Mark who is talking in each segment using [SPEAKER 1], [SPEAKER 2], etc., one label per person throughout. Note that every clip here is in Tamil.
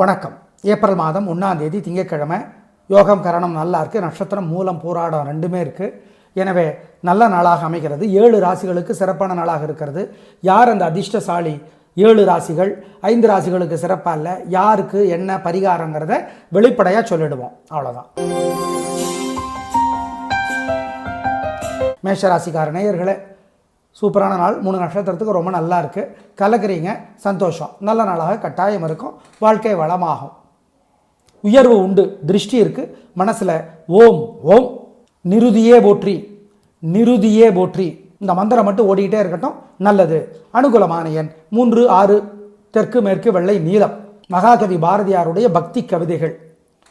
[SPEAKER 1] வணக்கம். ஏப்ரல் மாதம் 1ஆம் தேதி திங்கட்கிழமை. யோகம் கரணம் நல்லா இருக்குது. நட்சத்திரம் மூலம் பூராடம் ரெண்டுமே இருக்குது. எனவே நல்ல நாளாக அமைகிறது. 7 ராசிகளுக்கு சிறப்பான நாளாக இருக்கிறது. யார் அந்த அதிர்ஷ்டசாலி 7 ராசிகள்? 5 ராசிகளுக்கு சிறப்பாக இல்லை. யாருக்கு என்ன பரிகாரங்கிறத வெளிப்படையாக சொல்லிடுவோம். அவ்வளோதான். மேஷராசிக்கார நேயர்களே, சூப்பரான நாள். 3 நட்சத்திரத்துக்கு ரொம்ப நல்லா இருக்குது. கலக்கிறீங்க, சந்தோஷம். நல்ல நாளாக கட்டாயம் இருக்கும். வாழ்க்கை வளமாகும். உயர்வு உண்டு. திருஷ்டி இருக்குது. மனசில் ஓம் ஓம் நிருதியே போற்றி, நிருதியே போற்றி இந்த மந்திரம் மட்டும் ஓடிக்கிட்டே இருக்கட்டும். நல்லது. அனுகூலமான எண் 3, 6. தெற்கு மேற்கு வெள்ளை நீலம். மகாகவி பாரதியாருடைய பக்தி கவிதைகள்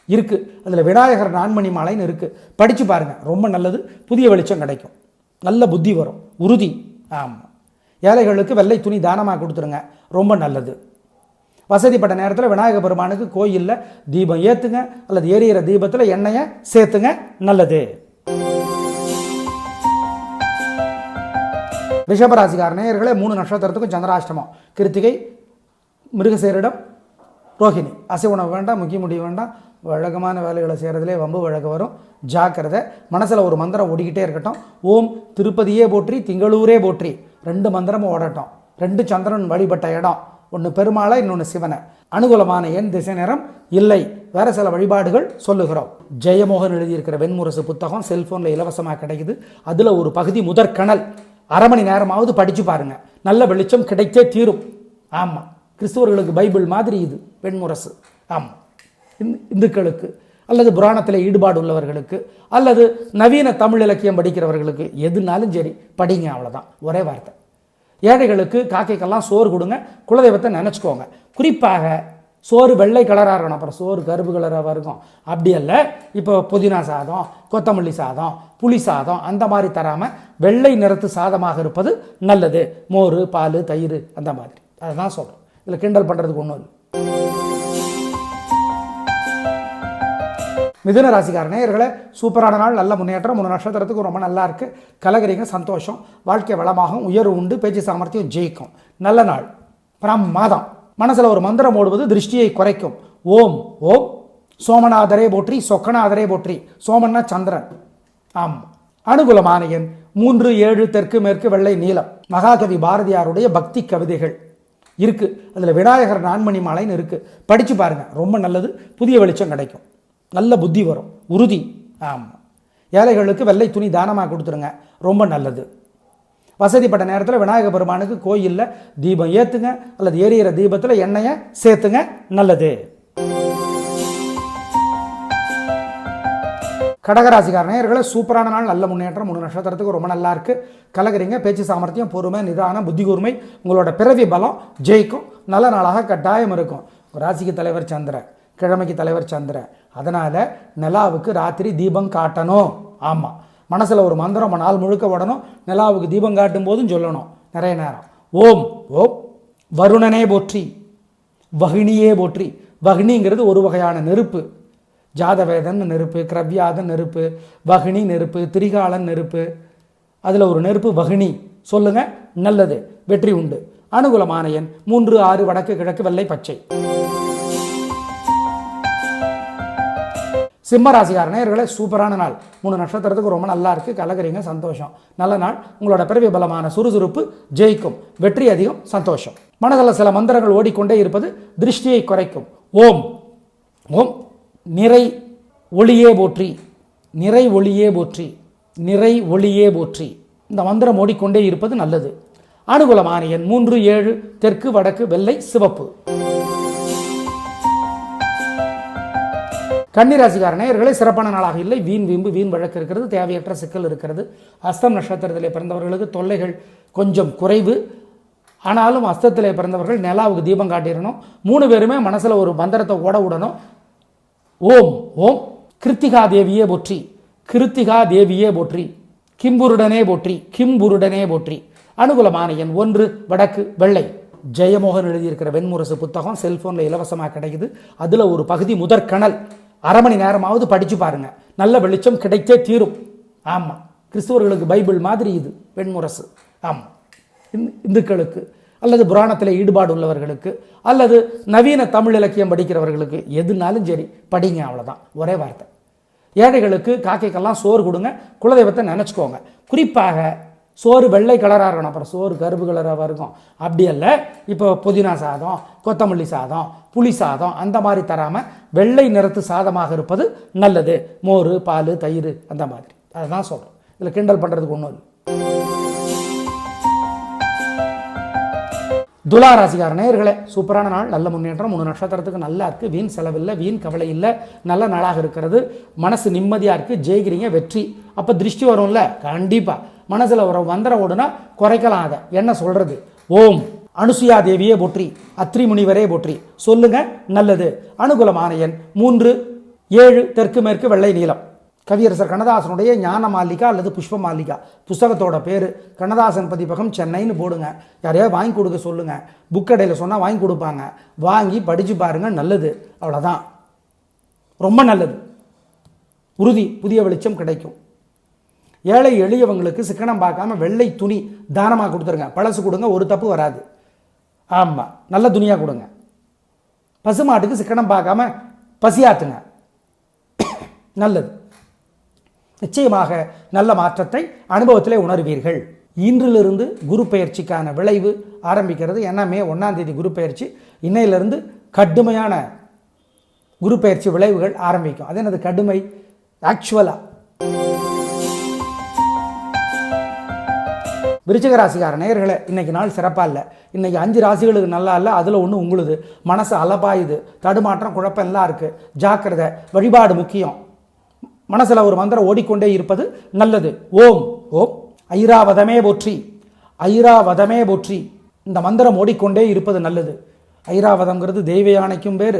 [SPEAKER 1] இருக்குது. அதில் விநாயகர் நான்மணி மாலைன்னு இருக்குது. படித்து பாருங்கள், ரொம்ப நல்லது. புதிய வெளிச்சம் கிடைக்கும். நல்ல புத்தி வரும். உறுதி. ஆமாம். ஏழைகளுக்கு வெள்ளை துணி தானமாக கொடுத்துருங்க, ரொம்ப நல்லது. வசதிப்பட்ட நேரத்தில் விநாயக பெருமானுக்கு கோயிலில் தீபம் ஏற்றுங்க, அல்லது எரியிற தீபத்தில் எண்ணெயை சேர்த்துங்க, நல்லது. ரிஷபராசிக்கார நேயர்களே, 3 நட்சத்திரத்துக்கும் சந்திராஷ்டமம். கிருத்திகை, மிருகசீரிடம், ரோஹிணி. அசை உணவு வேண்டாம், முக்கிய முடிவு வேண்டாம். வழக்கமான வேலைகளை செய்கிறதுலே வம்பு வழக்கு வரும். ஜாக்கிரதை. மனசில் ஒரு மந்திரம் ஓடிக்கிட்டே இருக்கட்டும். ஓம் திருப்பதியே போற்றி, திங்களூரே போற்றி. 2 மந்திரமும் ஓடட்டும். 2 சந்திரன் வழிபட்ட இடம். ஒன்று பெருமாளை, இன்னொன்று சிவனை. அனுகூலமான எண் திசை நேரம் இல்லை. வேற சில வழிபாடுகள் சொல்லுகிறோம். ஜெயமோகன் எழுதியிருக்கிற வெண்முரசு புத்தகம் செல்போனில் இலவசமாக கிடைக்குது. அதில் ஒரு பகுதி முதற்கணல் 1/2 மணி நேரமாவது படித்து பாருங்க. நல்ல வெளிச்சம் கிடைத்தே தீரும். ஆமாம். கிறிஸ்துவர்களுக்கு பைபிள் மாதிரி இது வெண்முரசு. ஆமாம். இந்துக்களுக்கு அல்லது புராணத்தில் ஈடுபாடு உள்ளவர்களுக்கு அல்லது நவீன தமிழ் இலக்கியம் படிக்கிறவர்களுக்கு எதுனாலும் சரி படிங்க. அவ்வளோதான், ஒரே வார்த்தை. ஏழைகளுக்கு காக்கைக்கெல்லாம் சோறு கொடுங்க. குலதெய்வத்தை நினச்சிக்கோங்க. குறிப்பாக சோறு வெள்ளை கலராக இருக்கணும். அப்புறம் சோறு கருப்பு கலராக இருக்கும். அப்படி அல்ல. இப்போ புதினா சாதம், கொத்தமல்லி சாதம், புளி சாதம் அந்த மாதிரி தராமல் வெள்ளை நிறத்து சாதமாக இருப்பது நல்லது. மோர், பால், தயிர் அந்த மாதிரி. அதை தான் சொல்கிறேன். இதில் கிண்டல் பண்ணுறதுக்கு ஒன்றும் இல்லை. மிதுன ராசிக்கார நேயர்களே, சூப்பரான நாள். நல்ல முன்னேற்றம். 3 நட்சத்திரத்துக்கு ரொம்ப நல்லா இருக்குது. கலகரிங்க, சந்தோஷம். வாழ்க்கை வளமாகும். உயர்வு உண்டு. பேச்சு சாமர்த்தியம் ஜெயிக்கும். நல்ல நாள். மாதம். மனசில் ஒரு மந்திரம் ஓடுவது திருஷ்டியை குறைக்கும். ஓம் ஓம் சோமநாதரே போற்றி, சொக்கநாதரே போற்றி. சோமன்னா சந்திரன். ஆமாம். அனுகூலமான எண் 3, 7. தெற்கு மேற்கு வெள்ளை நீலம். மகாகவி பாரதியாருடைய பக்தி கவிதைகள் இருக்குது. அதில் விநாயகர் நான்மணி மாலைன்னு இருக்குது. படித்து பாருங்கள், ரொம்ப நல்லது. புதிய வெளிச்சம் கிடைக்கும். நல்ல புத்தி வரும். உறுதி. ஆமாம். ஏழைகளுக்கு வெள்ளை துணி தானமாக கொடுத்துருங்க, ரொம்ப நல்லது. வசதிப்பட்ட நேரத்தில் விநாயக பெருமானுக்கு கோயிலில் தீபம் ஏற்றுங்க, அல்லது எரியிற தீபத்தில் எண்ணெயை சேர்த்துங்க, நல்லது. கடகராசிக்கார நேயர்களே, சூப்பரான நாள். நல்ல முன்னேற்றம். 3 நட்சத்திரத்துக்கு ரொம்ப நல்லா இருக்குது. கலகரிங்க. பேச்சு சாமர்த்தியம், பொறுமை, நிதானம், புத்தி கூர்மை. உங்களோட பிறவி பலம் ஜெயிக்கும். நல்ல நாளாக கட்டாயம் இருக்கும். ராசிக்கு தலைவர் சந்திரன், கிழமைக்கு தலைவர் சந்திரன். அதனால் நிலாவுக்கு ராத்திரி தீபம் காட்டணும். ஆமாம். மனசில் ஒரு மந்திரம் நாள் முழுக்க ஓடணும். நிலாவுக்கு தீபம் காட்டும் போதும் சொல்லணும் நிறைய நேரம். ஓம் ஓம் வருணனே போற்றி, வகினியே போற்றி. வகினிங்கிறது ஒரு வகையான நெருப்பு. ஜாதவேதன் நெருப்பு, கிரவ்யாதன் நெருப்பு, வகினி நெருப்பு, திரிகாலன் நெருப்பு. அதில் ஒரு நெருப்பு வகினி. சொல்லுங்க, நல்லது. வெற்றி உண்டு. அனுகூலமான எண் 3, 6. வடக்கு கிழக்கு வெள்ளை பச்சை. சிம்மராசிக்கார நேயர்களே, சூப்பரான நாள். 3 நட்சத்திரத்துக்கு ரொம்ப நல்லா இருக்குது. கலகரிங்க, சந்தோஷம். நல்ல நாள். உங்களோட பிறவி பலமான சுறுசுறுப்பு ஜெயிக்கும். வெற்றி அதிகம், சந்தோஷம். மனதில் சில மந்திரங்கள் ஓடிக்கொண்டே இருப்பது திருஷ்டியை குறைக்கும். ஓம் ஓம் நிறை ஒளியே போற்றி, நிறை ஒளியே போற்றி, நிறை ஒளியே போற்றி. இந்த மந்திரம் ஓடிக்கொண்டே இருப்பது நல்லது. அனுகூலமான எண் 3, 7. தெற்கு வடக்கு வெள்ளை சிவப்பு. கன்னிராசிக்கார நேயர்களே, சிறப்பான நாளாக இல்லை. வீண் வீம்பு, வீண் வழக்கு இருக்கிறது. தேவையற்ற சிக்கல் இருக்கிறது. அஸ்தம் நட்சத்திரத்திலே பிறந்தவர்களுக்கு தொல்லைகள் கொஞ்சம் குறைவு. ஆனாலும் அஸ்தத்திலே பிறந்தவர்கள் நிலாவுக்கு தீபம் காட்டிடணும். 3 பேருமே மனசில் ஒரு மந்திரத்தை ஓட விடணும். ஓம் ஓம் கிருத்திகா தேவியே போற்றி, கிருத்திகா தேவியே போற்றி. கிம்புருடனே போற்றி, கிம்புருடனே போற்றி. அனுகூலமான எண் 1. வடக்கு வெள்ளை. ஜெயமோகன் எழுதியிருக்கிற வெண்முரசு புத்தகம் செல்போனில் இலவசமாக கிடைக்குது. அதில் ஒரு பகுதி முதற்கணல் 1/2 மணி நேரமாவது படித்து பாருங்க. நல்ல வெளிச்சம் கிடைத்தே தீரும். ஆமாம். கிறிஸ்துவர்களுக்கு பைபிள் மாதிரி இது வெண்முரசு. ஆமாம். இந்துக்களுக்கு அல்லது புராணத்தில் ஈடுபாடு உள்ளவர்களுக்கு அல்லது நவீன தமிழ் இலக்கியம் படிக்கிறவர்களுக்கு எதுனாலும் சரி படிங்க, அவ்வளோதான், ஒரே வார்த்தை. ஏழைகளுக்கு காக்கைக்கெல்லாம் சோறு கொடுங்க, குலதெய்வத்தை நினச்சிக்கோங்க. குறிப்பாக சோறு வெள்ளை கலராக இருக்கணும், அப்புறம் சோறு கருப்பு கலராக இருக்கும். அப்படி அல்ல, இப்போ புதினா சாதம், கொத்தமல்லி சாதம், புளி சாதம் அந்த மாதிரி தராமல் வெள்ளை நிறத்து சாதமாக இருப்பது நல்லது. மோர், பால், தயிர் அந்த மாதிரி, அதுதான் சொல்கிறோம். இதில் கிண்டல் பண்ணுறதுக்கு ஒன்றும் இல்லை. துலா ராசிக்கார நேயர்களே, சூப்பரான நாள், நல்ல முன்னேற்றம். 3 நட்சத்திரத்துக்கு நல்லா இருக்குது. வீண் செலவில்லை, வீண் கவலை இல்லை, நல்ல நாளாக இருக்கிறது. மனசு நிம்மதியாக இருக்குது, ஜெயிக்கிறீங்க, வெற்றி. அப்போ திருஷ்டி வரும்ல, கண்டிப்பாக மனசில் ஒரு மந்திரம் ஓடுனா குறைக்கலாம். அதை என்ன சொல்கிறது? ஓம் அனுசுயா தேவியே போற்றி, அத்ரி முனிவரே போற்றி சொல்லுங்க, நல்லது. அனுகூலமான எண் 3, 7, தெற்கு மேற்கு வெள்ளை நீலம். கவியரசர் கண்ணதாசனுடைய ஞான மாளிகா அல்லது புஷ்ப மாளிகா புஸ்தகத்தோட பேர். கண்ணதாசன் பதிப்பகம், சென்னைன்னு போடுங்க. யாரையாவது வாங்கி கொடுக்க சொல்லுங்க. புக் கடையில் சொன்னால் வாங்கி கொடுப்பாங்க. வாங்கி படித்து பாருங்க, நல்லது. அவ்வளோதான், ரொம்ப நல்லது. உறுதி, புதிய வெளிச்சம் கிடைக்கும். ஏழை எளியவங்களுக்கு சிக்கனம் பார்க்காம வெள்ளை துணி தானமாக கொடுத்துருங்க. பழசு கொடுங்க, ஒரு தப்பு வராது. ஆமாம், நல்ல துணியாக கொடுங்க. பசுமாட்டுக்கு சிக்கனம் பார்க்காம பசியாத்துங்க, நல்லது. நிச்சயமாக நல்ல மாற்றத்தை அனுபவத்திலே உணர்வீர்கள். இன்றிலிருந்து குரு பெயர்ச்சிக்கான விளைவு ஆரம்பிக்கிறது. ஏன்னா மே 1ஆம் தேதி குரு பெயர்ச்சி. இன்னையிலிருந்து கடுமையான குரு பெயர்ச்சி விளைவுகள் ஆரம்பிக்கும். அது என்னது கடுமை? ஆக்சுவலா விருச்சிக ராசிக்கார நேயர்களே, இன்னைக்கு நாள் சிறப்பாக இல்லை. இன்னைக்கு 5 ராசிகளுக்கு நல்லா இல்லை, அதில் ஒன்று உங்களுது. மனசு அலப்பாயுது, தடுமாற்றம், குழப்பம் எல்லாம் இருக்குது. ஜாக்கிரதை, வழிபாடு முக்கியம். மனசில் ஒரு மந்திரம் ஓடிக்கொண்டே இருப்பது நல்லது. ஓம் ஓம் ஐராவதமே போற்றி, ஐராவதமே போற்றி. இந்த மந்திரம் ஓடிக்கொண்டே இருப்பது நல்லது. ஐராவதம்ங்கிறது தெய்வ யானைக்கும் பேர்,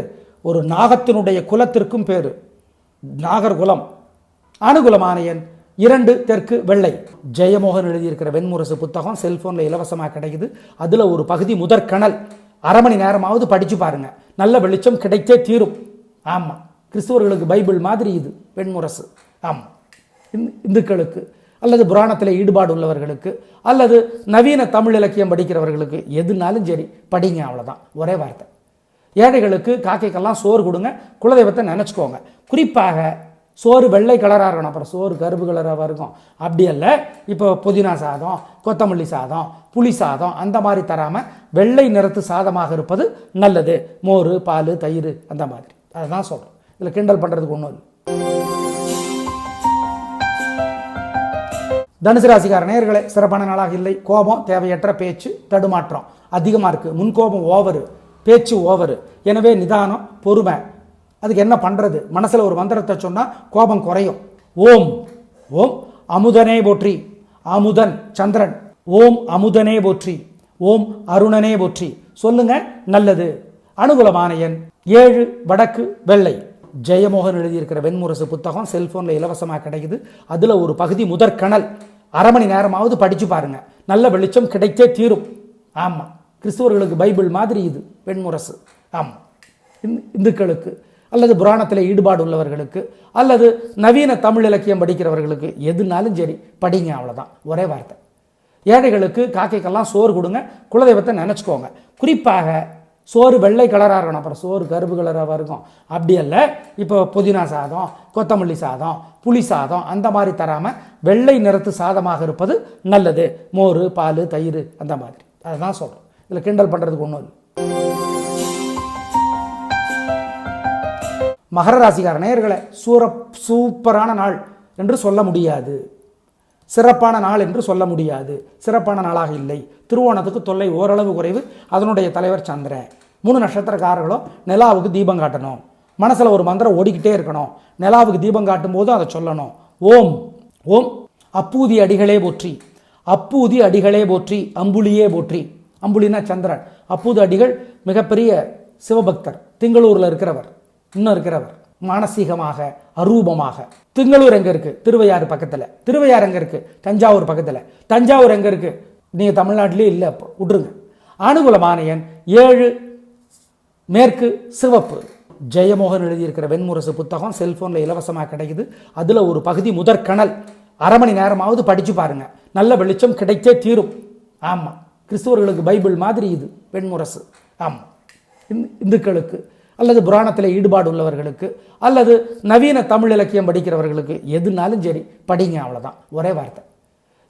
[SPEAKER 1] ஒரு நாகத்தினுடைய குலத்திற்கும் பேர், நாகர் குலம். அனுகூலமான எண் 2, தெற்கு வெள்ளை. ஜெயமோகன் எழுதியிருக்கிற வெண்முரசு புத்தகம் செல்போனில் இலவசமாக கிடைக்குது. அதில் ஒரு பகுதி முதற்கணல், அரை மணி நேரமாவது படித்து பாருங்க, நல்ல வெளிச்சம் கிடைத்தே தீரும். ஆமாம், கிறிஸ்துவர்களுக்கு பைபிள் மாதிரி இது வெண்முரசு. ஆமாம், இந்துக்களுக்கு அல்லது புராணத்தில் ஈடுபாடு உள்ளவர்களுக்கு அல்லது நவீன தமிழ் இலக்கியம் படிக்கிறவர்களுக்கு எதுனாலும் சரி படிங்க, அவ்வளோதான், ஒரே வார்த்தை. ஏழைகளுக்கு காக்கைக்கெல்லாம் சோறு கொடுங்க, குலதெய்வத்தை நினச்சிக்கோங்க. குறிப்பாக சோறு வெள்ளை கலராக இருக்கணும், அப்புறம் சோறு கருப்பு கலராக இருக்கும். அப்படி அல்ல, இப்போ புதினா சாதம், கொத்தமல்லி சாதம், புளி சாதம் அந்த மாதிரி தராமல் வெள்ளை நிறத்து சாதமாக இருப்பது நல்லது. மோர், பால், தயிர் அந்த மாதிரி, அதுதான் சொல்கிறோம். இதில் கிண்டல் பண்ணுறதுக்கு ஒன்றும் இல்லை. தனுசு ராசிக்கார நேயர்களே, சிறப்பான நாளாக இல்லை. கோபம், தேவையற்ற பேச்சு, தடுமாற்றம் அதிகமாக இருக்குது. முன்கோபம் ஓவரு, பேச்சு ஓவரு. எனவே நிதானம், பொறுமை. அதுக்கு என்ன பண்ணுறது? மனசில் ஒரு மந்திரத்தை சொன்னால் கோபம் குறையும். ஓம் ஓம் அமுதனே போற்றி, அமுதன் சந்திரன். ஓம் அமுதனே போற்றி, ஓம் அருணனே போற்றி சொல்லுங்க, நல்லது. அனுகூலமான எண் 7, வடக்கு வெள்ளை. ஜெயமோகன் எழுதியிருக்கிற வெண்முரசு புத்தகம் செல்போனில் இலவசமாக கிடைக்குது. அதில் ஒரு பகுதி முதற்கணல், அரை மணி நேரமாவது படித்து பாருங்க, நல்ல வெளிச்சம் கிடைத்தே தீரும். ஆமாம், கிறிஸ்துவர்களுக்கு பைபிள் மாதிரி இது வெண்முரசு. ஆமாம், இந்துக்களுக்கு அல்லது புராணத்தில் ஈடுபாடு உள்ளவர்களுக்கு அல்லது நவீன தமிழ் இலக்கியம் படிக்கிறவர்களுக்கு எதுனாலும் சரி படிங்க, அவ்வளோதான், ஒரே வார்த்தை. ஏழைகளுக்கு காக்கைக்கெல்லாம் சோறு கொடுங்க, குலதெய்வத்தை நினச்சிக்கோங்க. குறிப்பாக சோறு வெள்ளை கலராக இருக்கணும், அப்புறம் சோறு கருப்பு கலராக இருக்கும். அப்படி அல்ல, இப்போ புதினா சாதம், கொத்தமல்லி சாதம், புளி சாதம் அந்த மாதிரி தராமல் வெள்ளை நிறத்து சாதமாக இருப்பது நல்லது. மோர், பால், தயிர் அந்த மாதிரி, அதுதான் சொல்கிறோம். இதில் கிண்டல் பண்ணுறதுக்கு ஒன்றும் இல்லை. மகர ராசிக்கார நேயர்களே, சூப்பரான நாள் என்று சொல்ல முடியாது, சிறப்பான நாள் என்று சொல்ல முடியாது. சிறப்பான நாளாக இல்லை. திருவோணத்துக்கு தொல்லை ஓரளவு குறைவு. அதனுடைய தலைவர் சந்திரன். 3 நட்சத்திரக்காரர்களும் நிலாவுக்கு தீபம் காட்டணும். மனசில் ஒரு மந்திரம் ஓடிக்கிட்டே இருக்கணும். நிலாவுக்கு தீபம் காட்டும் போதும் அதை சொல்லணும். ஓம் ஓம் அப்பூதி அடிகளே போற்றி, அப்பூதி அடிகளே போற்றி, அம்புலியே போற்றி. அம்புலினா சந்திரன். அப்பூதி அடிகள் மிகப்பெரிய சிவபக்தர், திங்களூரில் இருக்கிறவர், இன்னும் இருக்கிறவர். மானசீகமாக, அரூபமாக. திங்களூர் எங்கே இருக்குது? திருவையாறு பக்கத்தில். திருவையாறு எங்கே இருக்குது? தஞ்சாவூர் பக்கத்தில். தஞ்சாவூர் எங்கே இருக்குது? நீங்கள் தமிழ்நாட்டிலே இல்லை, அப்போ விட்ருங்க. அனுகூலமான எண் 7, மேற்கு சிவப்பு. ஜெயமோகன் எழுதியிருக்கிற வெண்முரசு புத்தகம் செல்போனில் இலவசமாக கிடைக்குது. அதில் ஒரு பகுதி முதற்கணல், அரை மணி நேரமாவது படித்து பாருங்க, நல்ல வெளிச்சம் கிடைத்தே தீரும். ஆமாம், கிறிஸ்துவர்களுக்கு பைபிள் மாதிரி இது வெண்முரசு. ஆமாம், இந்துக்களுக்கு அல்லது புராணத்தில் ஈடுபாடு உள்ளவர்களுக்கு அல்லது நவீன தமிழ் இலக்கியம் படிக்கிறவர்களுக்கு எதுனாலும் சரி படிங்க, அவ்வளோதான், ஒரே வார்த்தை.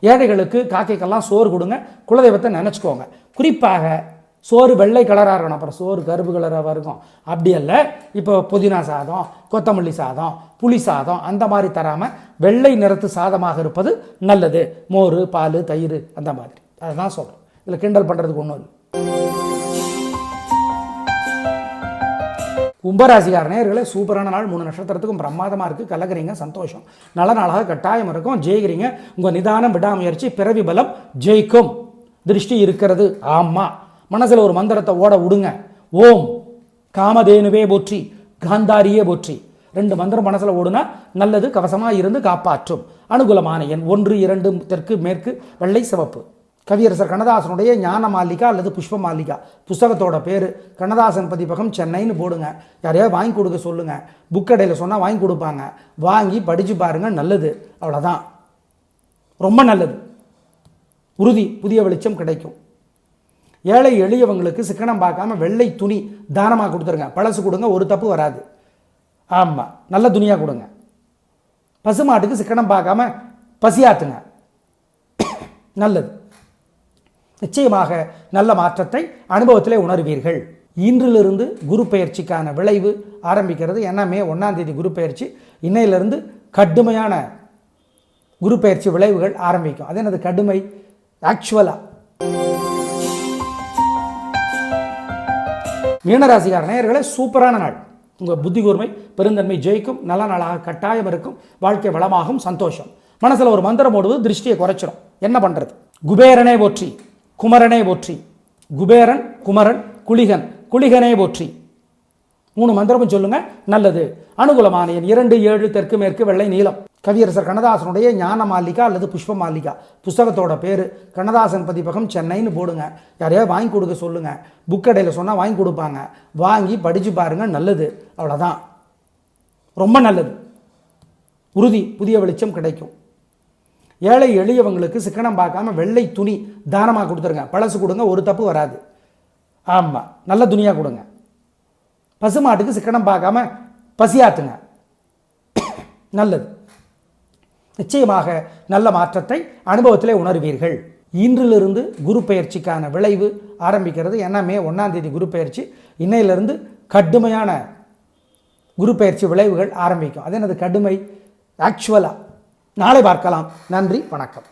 [SPEAKER 1] ஏழைகளுக்கு காக்கைக்கெல்லாம் சோறு கொடுங்க, குலதெய்வத்தை நினச்சிக்கோங்க. குறிப்பாக சோறு வெள்ளை கலராக இருக்கணும், அப்புறம் சோறு கருப்பு கலராக இருக்கும். அப்படி அல்ல, இப்போ புதினா சாதம், கொத்தமல்லி சாதம், புளி சாதம் அந்த மாதிரி தராமல் வெள்ளை நிறத்து சாதமாக இருப்பது நல்லது. மோர், பால், தயிர் அந்த மாதிரி, அதை தான் சொல்கிறேன். இதில் கிண்டல் பண்ணுறதுக்கு ஒன்றும் இல்லை. கும்பராசிக்கார நேயர்களே, சூப்பரான நாள். 3 நட்சத்திரத்துக்கும் பிரமாதமாக இருக்குது. கலக்கிறீங்க, சந்தோஷம். நல்ல நாளாக கட்டாயம் இருக்கும். ஜெயிக்கிறீங்க. உங்கள் நிதானம், விடாமுயற்சி, பிறவி பலம் ஜெயிக்கும். திருஷ்டி இருக்கிறது. ஆமாம், மனசில் ஒரு மந்திரத்தை ஓட விடுங்க. ஓம் காமதேனுவே போற்றி, காந்தாரியே போற்றி. 2 மந்திரம் மனசில் ஓடுனா நல்லது. கவசமாக இருந்து காப்பாற்றும். அனுகூலமான எண் 1, 2, தெற்கு, மேற்கு, வெள்ளை, சிவப்பு. கவியரசர் கண்ணதாசனுடைய ஞான மாளிகா அல்லது புஷ்ப மாளிகா புஸ்தகத்தோட பேர். கண்ணதாசன் பதிப்பகம், சென்னைன்னு போடுங்க. யாரையாவது வாங்கி கொடுக்க சொல்லுங்கள். புக் கடையில் சொன்னால் வாங்கி கொடுப்பாங்க. வாங்கி படித்து பாருங்கள், நல்லது. அவ்வளோதான், ரொம்ப நல்லது. உறுதி, புதிய வெளிச்சம் கிடைக்கும். ஏழை எளியவங்களுக்கு சிக்கனம் பார்க்காம வெள்ளை துணி தானமாக கொடுத்துருங்க. பழசு கொடுங்க, ஒரு தப்பு வராது. ஆமாம், நல்ல துணியாக கொடுங்க. பசுமாட்டுக்கு சிக்கனம் பார்க்காம பசியாத்துங்க, நல்லது. நிச்சயமாக நல்ல மாற்றத்தை அனுபவத்திலே உணர்வீர்கள். இன்றிலிருந்து குரு பெயர்ச்சிக்கான விளைவு ஆரம்பிக்கிறது. ஏன்னா மே 1ஆம் தேதி குரு பெயர்ச்சி. இன்னையிலிருந்து கடுமையான குரு பெயர்ச்சி விளைவுகள் ஆரம்பிக்கும். அது என்னது கடுமை? ஆக்சுவலா மீனராசிக்கார நேயர்களே, சூப்பரான நாள். உங்கள் புத்தி கூர்மை, பெருந்தன்மை ஜெயிக்கும். நல்ல நாளாக கட்டாயம் இருக்கும். வாழ்க்கை வளமாகும், சந்தோஷம். மனசில் ஒரு மந்திரம் ஓடுவது திருஷ்டியை குறைச்சிடும். என்ன பண்ணுறது? குபேரனே போற்றி, குமரனே போற்றி. குபேரன், குமரன், குளிகன், குளிகனே போற்றி. 3 மந்திரமும் சொல்லுங்க, நல்லது. அனுகூலமான எண் 2, 7, தெற்கு, மேற்கு, வெள்ளை, நீலம். கவியரசர் கண்ணதாசனுடைய ஞான மாளிகா அல்லது புஷ்ப மாளிகா புஸ்தகத்தோட பேர். கண்ணதாசன் பதிப்பகம், சென்னைன்னு போடுங்க. யாரையாவது வாங்கி கொடுக்க சொல்லுங்கள். புக் கடையில் சொன்னால் வாங்கி கொடுப்பாங்க. வாங்கி படித்து பாருங்கள், நல்லது. அவ்வளோதான், ரொம்ப நல்லது. உறுதி, புதிய வெளிச்சம் கிடைக்கும். ஏழை எளியவங்களுக்கு சிக்கனம் பார்க்காம வெள்ளை துணி தானமாக கொடுத்துருங்க. பழசு கொடுங்க, ஒரு தப்பு வராது. ஆமாம், நல்ல துணியாக கொடுங்க. பசுமாட்டுக்கு சிக்கனம் பார்க்காம பசியாத்துங்க, நல்லது. நிச்சயமாக நல்ல மாற்றத்தை அனுபவத்திலே உணர்வீர்கள். இன்றிலிருந்து குரு பெயர்ச்சிக்கான விளைவு ஆரம்பிக்கிறது. ஏன்னா மே 1ஆம் தேதி குரு பெயர்ச்சி. இன்னையிலிருந்து கடுமையான குரு பெயர்ச்சி விளைவுகள் ஆரம்பிக்கும். அது என்னது கடுமை? ஆக்சுவலா. நாளை பார்க்கலாம். நன்றி, வணக்கம்.